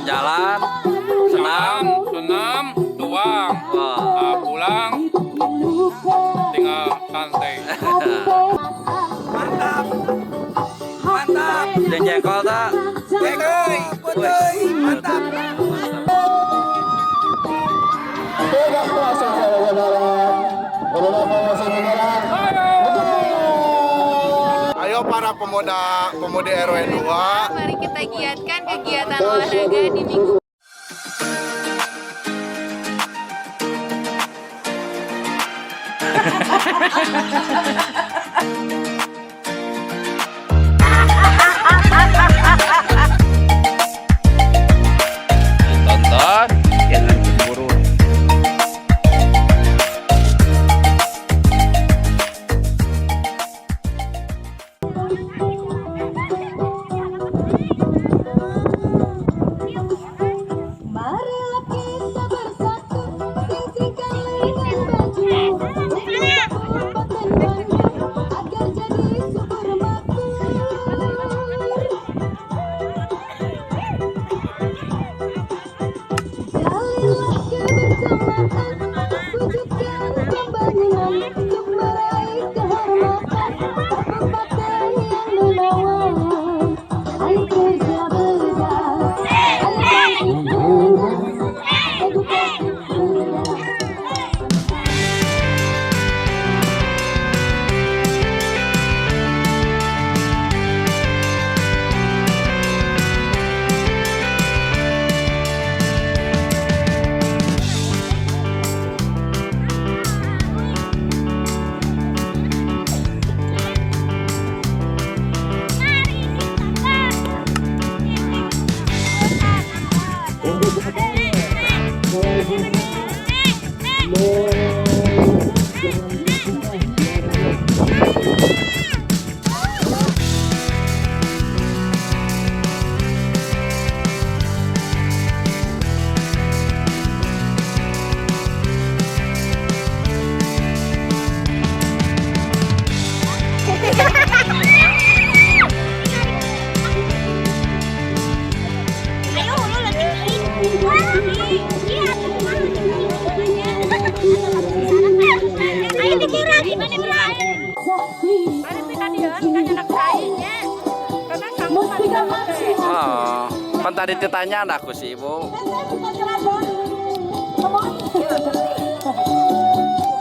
Jalan, senam, tuang, pulang, tinggal santai. Mantap. Mantap. dan jengkol tak? Mantap. Ayo para pemudi RW 2. Mari kita giatkan kegiatan olahraga di minggu. Tonton, jangan cemburu. Marilah kita bersatu, singkirkan lingkungan baju, agar jadi super makmur. Jalinlah kebersamaan, wujudkan pembangunan untuk meraih kehormatan, kabupaten yang menawan. Ayo kerja bergas, ayo bangkit bergas, kabupaten muda. Ayo dikira gimana berani? Ada tadi kan anak kayaknya. Karena kamu masih Oh, kan tadi ditanya aku sih ibu.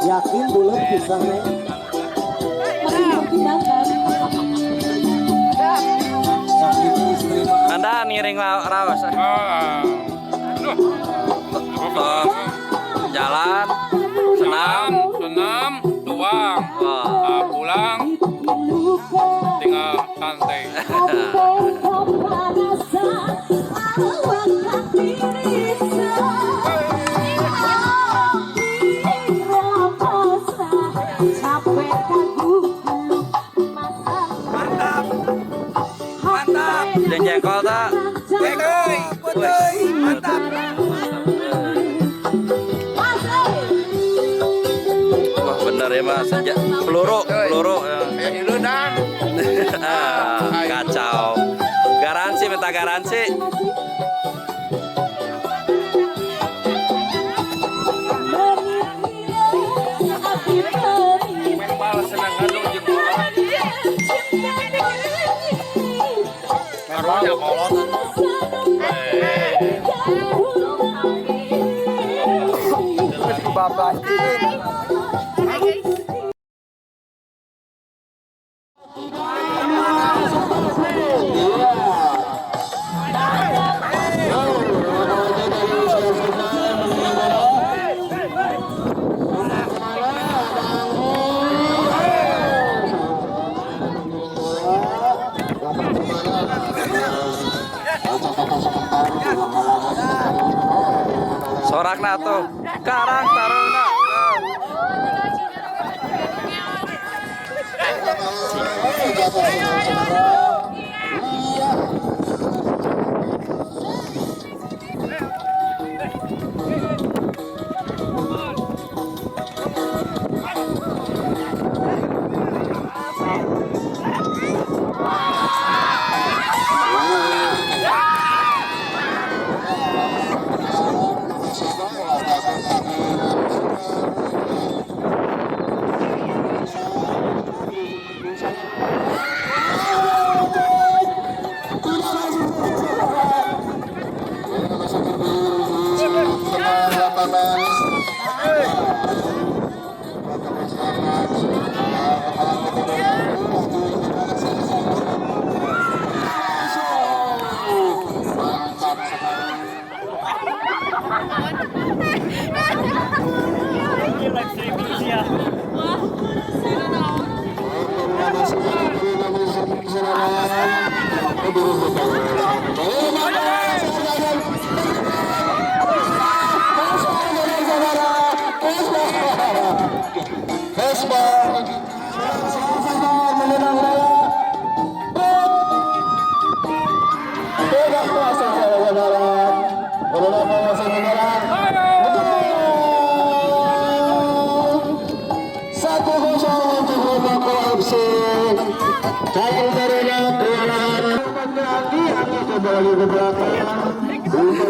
Yakin bulan bisa nih. Anda ngiring raos. Jalan, senam, tuang, pulang, tinggal santai. Mantap. Mantap. dan jengkol tak? Mantap. Wah bener ya mas, peluru. Ya itu dan. Kacau. Garansi, minta garansi. Malah senang anu jeung bola. Karunya kolot. Terus babas. Sorak na tuh. Karang taruna.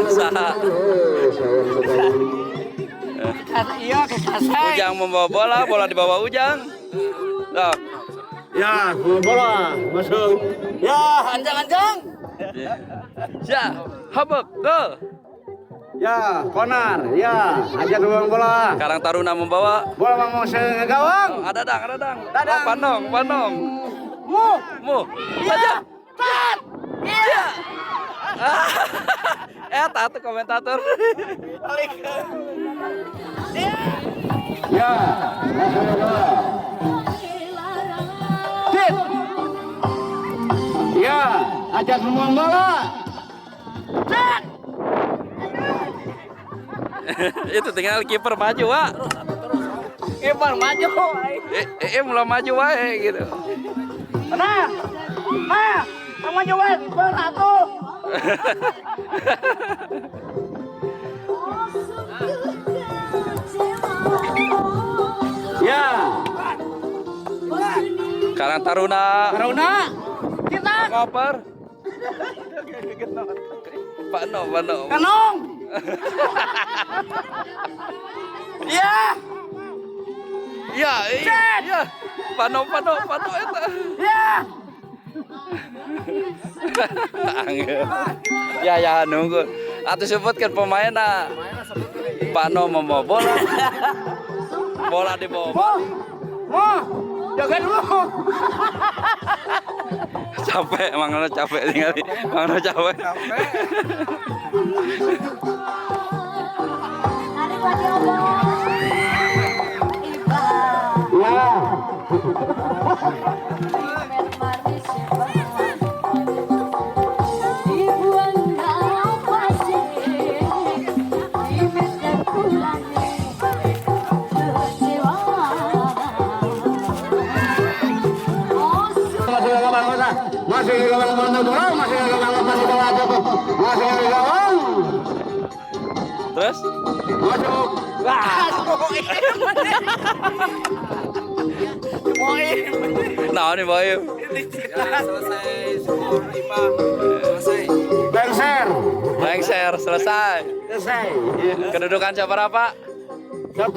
Usaha. Ujang membawa bola, bola di bawah Ujang. Loh. Ya, bola masuk. Ya, anjang-anjang. Ya, habek, go. Ya, konar. Ya, aja doang bola. Karang Taruna membawa. Bola mau ke gawang. Ada dang. Dadang. Panong. Mu. Aja. Ya. Tatu komentator. Ya, masuk bola. Tit. Ya, aja semua bola. Tit. Itu tinggal kiper maju, Wak. Kiper maju. Mulai maju wae gitu. Nah, maju wae, kiper satu. Ya, Karang Taruna. kita Ngoper. Pano. kanong. Ya, Iya. Pano eta. ya. Ya nunggu. Atuh sebutkan pemainna. Pano membawa bola. Bola di bawah. Mau, jaga dulu. Capek, Mangano capek tinggal. Mangano capek. Ya, masih di gawang mana dorong, masih di gawang mana bawah apa? Masih di gawang. Terus? Masuk. Nah, ini Boy. Lengser selesai. Kedudukan siapa Pak? 1-0.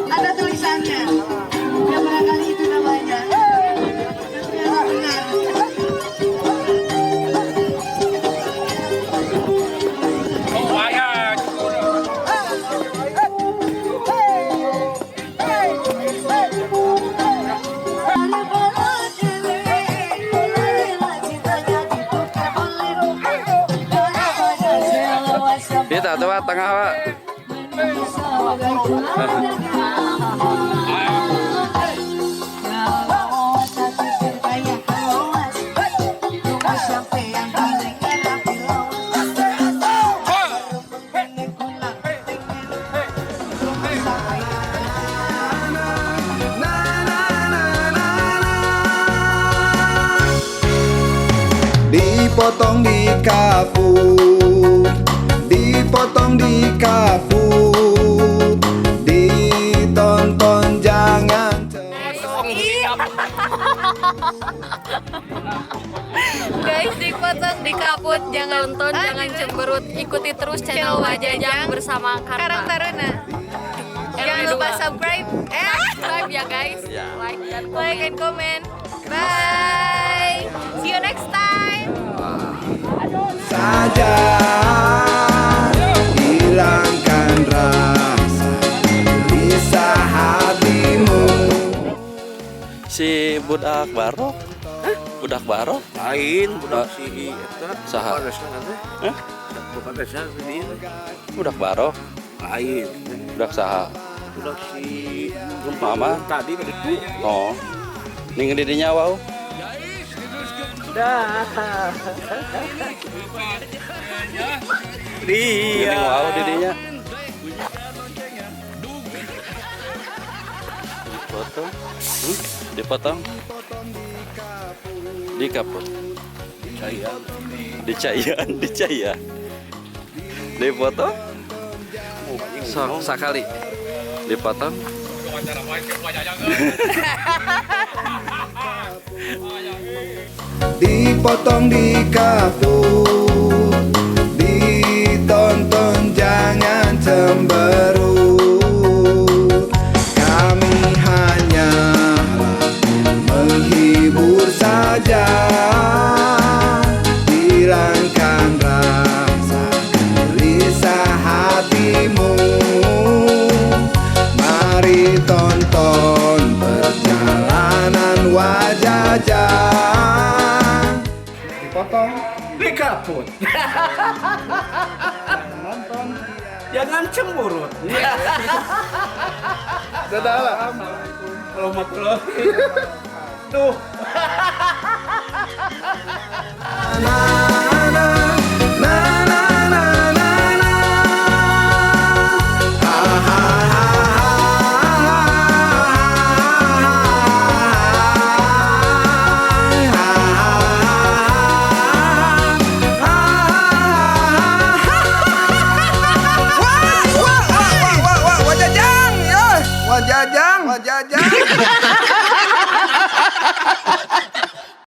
Ada tulisannya. Ya barangkali itu namanya. Dia tuh tengah Pak. Dipotong di kapur, dipotong di kapur, Guys, dipotong, dikaput, jangan tonton, jangan cemberut. Ikuti terus channel Wajajang bersama Karang Taruna. Jangan lupa subscribe ya guys. Like and comment. Bye. See you next time. Saja hilangkan rasa bisa hatimu. Si budak barok. Budak barok. Lain budak si eta. Saha? Hah? Bukan desa ini. Budak barok. Lain. Budak saha? Budak si Mama. tadi itu. Oh. Ning didinya wau. Ning wau didinya. Dipotong. Dipotong. Dikaput. Dicayan. Dipotong. Sok sakali. Dipotong. Dipotong dikaput, ditonton jangan cemberut. Kami hanya menghibur saja, hilangkan rasa gelisah hatimu. Mari tonton perjalanan Wajajang. Dipotong, Dikaput. Nonton. Jangan cemburut. dadah. Warahmatullahi. Tuh. Na na na na na na na. Ha ha Wajajang.